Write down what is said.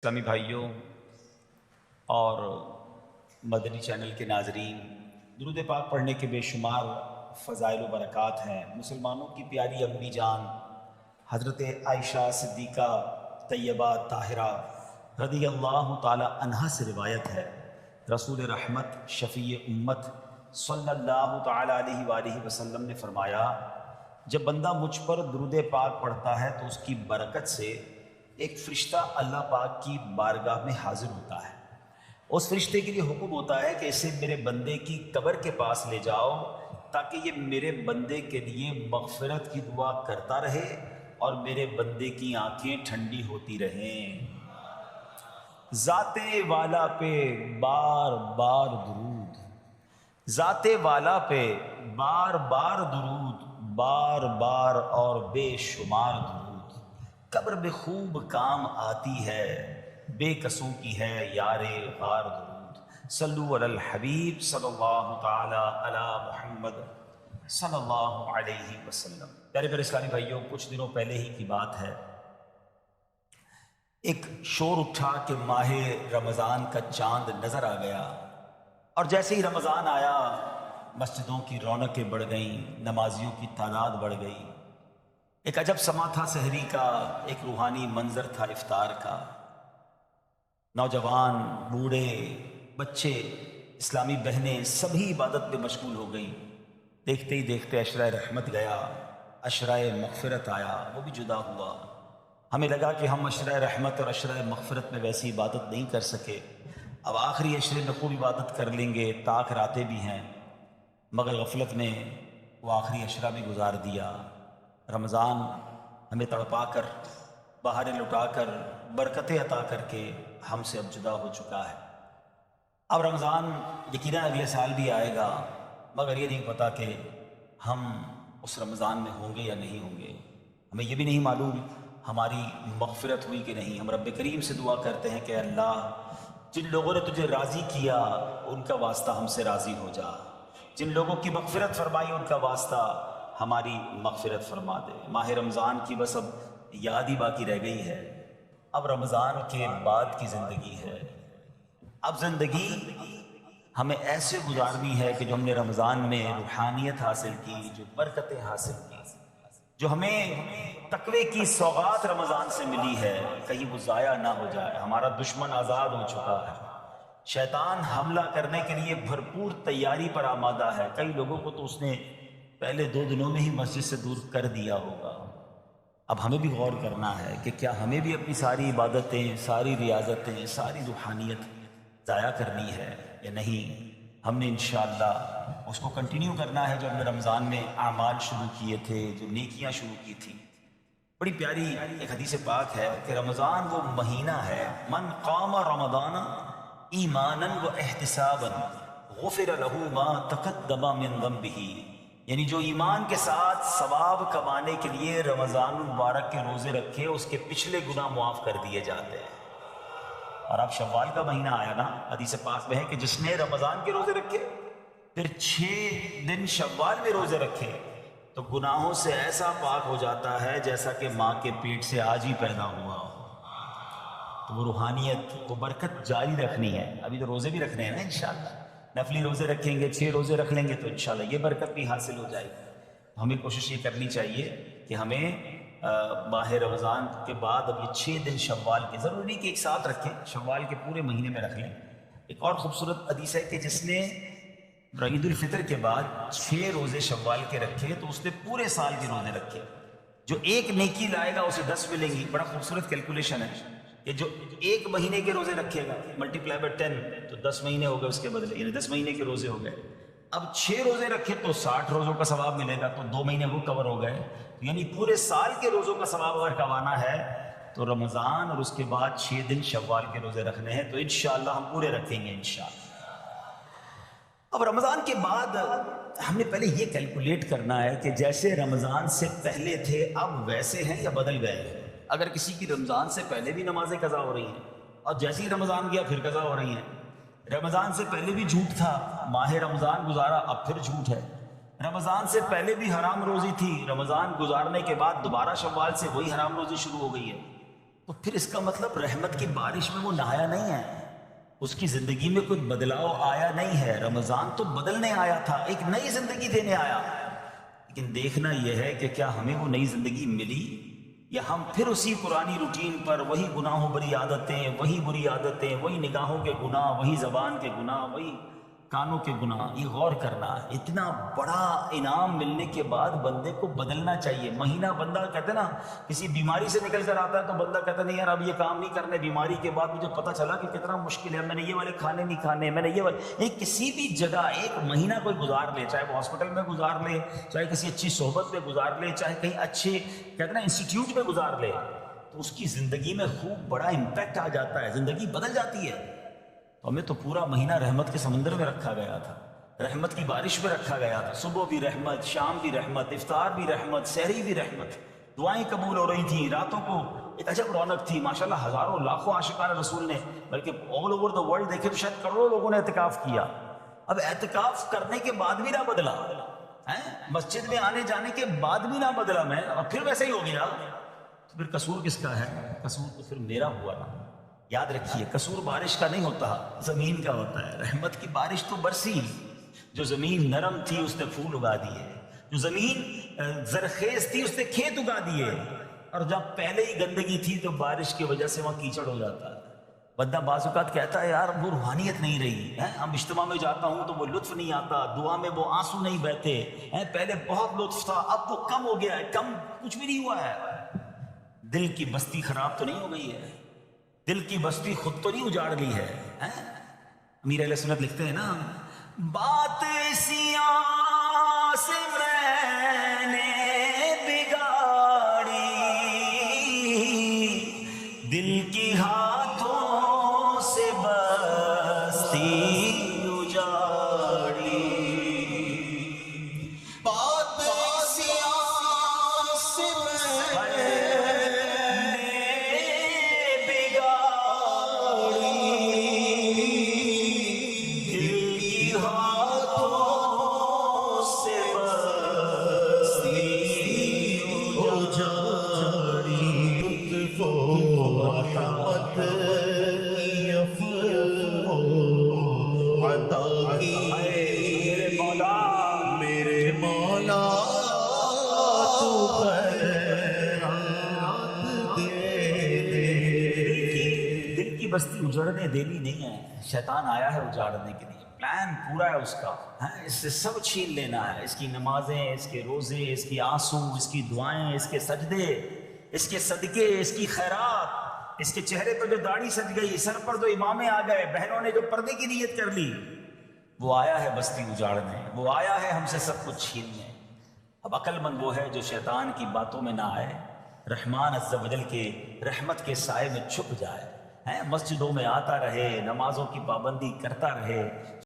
اسلامی بھائیوں اور مدنی چینل کے ناظرین، درود پاک پڑھنے کے بے شمار فضائل و برکات ہیں۔ مسلمانوں کی پیاری امی جان حضرت عائشہ صدیقہ طیبہ طاہرہ رضی اللہ تعالی عنہا سے روایت ہے، رسول رحمت شفیع امت صلی اللہ تعالی علیہ وآلہ وسلم نے فرمایا، جب بندہ مجھ پر درود پاک پڑھتا ہے تو اس کی برکت سے ایک فرشتہ اللہ پاک کی بارگاہ میں حاضر ہوتا ہے۔ اس فرشتے کے لیے حکم ہوتا ہے کہ اسے میرے بندے کی قبر کے پاس لے جاؤ تاکہ یہ میرے بندے کے لیے مغفرت کی دعا کرتا رہے اور میرے بندے کی آنکھیں ٹھنڈی ہوتی رہیں۔ ذات والا پہ بار بار درود، ذات والا پہ بار بار درود، بار بار اور بے شمار درود، قبر میں خوب کام آتی ہے، بے کسوں کی ہے یار غار درود۔ صلو علی الحبیب صلی اللہ تعالی علی محمد صلی اللہ علیہ وسلم۔ پیارے پیارے اسلامی بھائیوں، کچھ دنوں پہلے ہی کی بات ہے، ایک شور اٹھا کہ ماہ رمضان کا چاند نظر آ گیا، اور جیسے ہی رمضان آیا مسجدوں کی رونقیں بڑھ گئیں، نمازیوں کی تعداد بڑھ گئی۔ ایک عجب سما تھا سحری کا، ایک روحانی منظر تھا افطار کا۔ نوجوان، بوڑھے، بچے، اسلامی بہنیں سبھی عبادت میں مشغول ہو گئیں۔ دیکھتے ہی دیکھتے عشرہ رحمت گیا، عشرہ مغفرت آیا، وہ بھی جدا ہوا۔ ہمیں لگا کہ ہم عشرہ رحمت اور عشرہ مغفرت میں ویسی عبادت نہیں کر سکے، اب آخری عشرے میں خوب عبادت کر لیں گے، طاق راتیں بھی ہیں، مگر غفلت میں وہ آخری عشرہ بھی گزار دیا۔ رمضان ہمیں تڑپا کر، بہاریں لٹا کر، برکتیں عطا کر کے ہم سے اب جدا ہو چکا ہے۔ اب رمضان یقیناً اگلے سال بھی آئے گا، مگر یہ نہیں پتہ کہ ہم اس رمضان میں ہوں گے یا نہیں ہوں گے۔ ہمیں یہ بھی نہیں معلوم ہماری مغفرت ہوئی کہ نہیں۔ ہم رب کریم سے دعا کرتے ہیں کہ اللہ، جن لوگوں نے تجھے راضی کیا ان کا واسطہ ہم سے راضی ہو جا، جن لوگوں کی مغفرت فرمائی ان کا واسطہ ہماری مغفرت فرما دے۔ ماہ رمضان کی بس اب یاد ہی باقی رہ گئی ہے، اب رمضان کے بعد کی زندگی ہے۔ اب زندگی ہمیں ایسے گزارنی ہے کہ جو ہم نے رمضان میں روحانیت حاصل کی، جو برکتیں حاصل کی، جو ہمیں تقوی کی سوغات رمضان سے ملی ہے، کہیں وہ ضائع نہ ہو جائے۔ ہمارا دشمن آزاد ہو چکا ہے، شیطان حملہ کرنے کے لیے بھرپور تیاری پر آمادہ ہے۔ کئی لوگوں کو تو اس نے پہلے 2 دنوں میں ہی مسجد سے دور کر دیا ہوگا۔ اب ہمیں بھی غور کرنا ہے کہ کیا ہمیں بھی اپنی ساری عبادتیں، ساری ریاضتیں، ساری روحانیت ضائع کرنی ہے یا نہیں۔ ہم نے انشاءاللہ اس کو کنٹینیو کرنا ہے جو ہم نے رمضان میں اعمال شروع کیے تھے، جو نیکیاں شروع کی تھیں۔ بڑی پیاری ایک حدیث پاک ہے کہ رمضان وہ مہینہ ہے، من قام رمضان ایمانا و احتسابا غفر له ما تقدم من ذنبه، یعنی جو ایمان کے ساتھ ثواب کمانے کے لیے رمضان المبارک کے روزے رکھے، اس کے پچھلے گناہ معاف کر دیے جاتے ہیں۔ اور اب شوال کا مہینہ آیا نا، حدیث پاک میں ہے کہ جس نے رمضان کے روزے رکھے پھر 6 دن شوال میں روزے رکھے تو گناہوں سے ایسا پاک ہو جاتا ہے جیسا کہ ماں کے پیٹ سے آج ہی پیدا ہوا ہو۔ تو وہ روحانیت، وہ برکت جاری رکھنی ہے۔ ابھی تو روزے بھی رکھنے ہیں نا انشاءاللہ، نفلی روزے رکھیں گے، 6 روزے رکھ لیں گے تو انشاءاللہ یہ برکت بھی حاصل ہو جائے گی۔ ہمیں کوشش یہ کرنی چاہیے کہ ہمیں ماہ رمضان کے بعد اب یہ 6 دن شوال کے، ضروری نہیں کہ ایک ساتھ رکھیں، شوال کے پورے مہینے میں رکھ لیں۔ ایک اور خوبصورت حدیث ہے کہ جس نے عید الفطر کے بعد 6 روزے شوال کے رکھے تو اس نے پورے سال کے روزے رکھے۔ جو ایک نیکی لائے گا اسے 10 ملیں گی۔ بڑا خوبصورت کیلکولیشن ہے کہ جو 1 مہینے کے روزے رکھے گا ملٹیپلائی بائی 10 تو 10 مہینے ہو گئے اس کے بدلے، یعنی 10 مہینے کے روزے ہو گئے۔ اب 6 روزے رکھے تو 60 روزوں کا ثواب ملے گا، تو 2 مہینے وہ کور ہو گئے، یعنی پورے سال کے روزوں کا ثواب اگر کمانا ہے تو رمضان اور اس کے بعد 6 دن شوال کے روزے رکھنے ہیں، تو انشاءاللہ ہم پورے رکھیں گے انشاءاللہ۔ اب رمضان کے بعد ہم نے پہلے یہ کیلکولیٹ کرنا ہے کہ جیسے رمضان سے پہلے تھے اب ویسے ہیں یا بدل گئے ہیں۔ اگر کسی کی رمضان سے پہلے بھی نمازیں قضا ہو رہی ہیں اور جیسے ہی رمضان گیا پھر قضا ہو رہی ہیں، رمضان سے پہلے بھی جھوٹ تھا، ماہ رمضان گزارا اب پھر جھوٹ ہے، رمضان سے پہلے بھی حرام روزی تھی، رمضان گزارنے کے بعد دوبارہ شوال سے وہی حرام روزی شروع ہو گئی ہے، تو پھر اس کا مطلب رحمت کی بارش میں وہ نہایا نہیں ہے، اس کی زندگی میں کوئی بدلاؤ آیا نہیں ہے۔ رمضان تو بدلنے آیا تھا، ایک نئی زندگی دینے آیا، لیکن دیکھنا یہ ہے کہ کیا ہمیں وہ نئی زندگی ملی، یا ہم پھر اسی پرانی روٹین پر، وہی گناہوں بری عادتیں، وہی بری عادتیں، وہی نگاہوں کے گناہ، وہی زبان کے گناہ، وہی کانوں کے گناہ۔ یہ غور کرنا، اتنا بڑا انعام ملنے کے بعد بندے کو بدلنا چاہیے۔ مہینہ بندہ کہتے نا کسی بیماری سے نکل کر آتا ہے تو بندہ کہتا نہیں یار اب یہ کام نہیں کرنے، بیماری کے بعد مجھے پتہ چلا کہ کتنا مشکل ہے، میں نے یہ والے کھانے نہیں کھانے، میں نے یہ والے، کسی بھی جگہ ایک مہینہ کوئی گزار لے، چاہے وہ ہاسپٹل میں گزار لے، چاہے کسی اچھی صحبت میں گزار لے، چاہے کہیں اچھے کہتے نا انسٹیٹیوٹ میں گزار لے، تو اس کی زندگی میں خوب بڑا امپیکٹ آ جاتا ہے، زندگی بدل جاتی ہے۔ تو ہمیں تو پورا مہینہ رحمت کے سمندر میں رکھا گیا تھا، رحمت کی بارش میں رکھا گیا تھا، صبح بھی رحمت، شام بھی رحمت، افطار بھی رحمت، سحری بھی رحمت، دعائیں قبول ہو رہی تھیں، راتوں کو ایک عجب رونق تھی، ماشاءاللہ ہزاروں لاکھوں عاشقان رسول نے، بلکہ آل اوور دا ورلڈ دیکھے تو شاید کروڑوں لوگوں نے اعتکاف کیا۔ اب اعتکاف کرنے کے بعد بھی نہ بدلا، مسجد میں آنے جانے کے بعد بھی نہ بدلا میں، اور پھر ویسے ہی ہو گیا، تو پھر قصور کس کا ہے؟ قصور تو پھر میرا ہوا نا۔ یاد رکھیے قصور بارش کا نہیں ہوتا، زمین کا ہوتا ہے۔ رحمت کی بارش تو برسی، جو زمین نرم تھی اس نے پھول اگا دیے، جو زمین زرخیز تھی اس نے کھیت اگا دیے، اور جب پہلے ہی گندگی تھی تو بارش کی وجہ سے وہاں کیچڑ ہو جاتا ہے۔ بندہ بعض اوقات کہتا ہے یار وہ روحانیت نہیں رہی ہے، ہم اجتماع میں جاتا ہوں تو وہ لطف نہیں آتا، دعا میں وہ آنسو نہیں بہتے ہیں، پہلے بہت لطف تھا اب وہ کم ہو گیا ہے۔ کم کچھ بھی نہیں ہوا ہے، دل کی بستی خراب تو نہیں ہو گئی ہے، دل کی بستی خود تو نہیں اجاڑ لی ہے۔ امیر اہل سنت لکھتے ہیں نا، بات سیاں سے میں نے بگاڑی، دل کی ہاتھوں سے بستی اجاڑی، بات سیاں سے میں بستی اجڑنے دینی نہیں ہے، شیطان آیا ہے اجاڑنے کے لیے، پلان پورا ہے اس کا، اس سے سب چھین لینا ہے، اس کی نمازیں، اس کے روزے، اس کی آنسو، اس کی دعائیں، اس کے سجدے، اس کے صدقے، اس کی خیرات، اس کے چہرے پر جو داڑھی سج گئی، سر پر جو امامے آ گئے، بہنوں نے جو پردے کی نیت کر لی، وہ آیا ہے بستی اجاڑنے، وہ آیا ہے ہم سے سب کچھ چھیننے۔ اب عقل مند وہ ہے جو شیطان کی باتوں میں نہ آئے، رحمان عز و جل کے رحمت کے سائے میں چھپ جائے، مسجدوں میں آتا رہے، نمازوں کی پابندی کرتا رہے،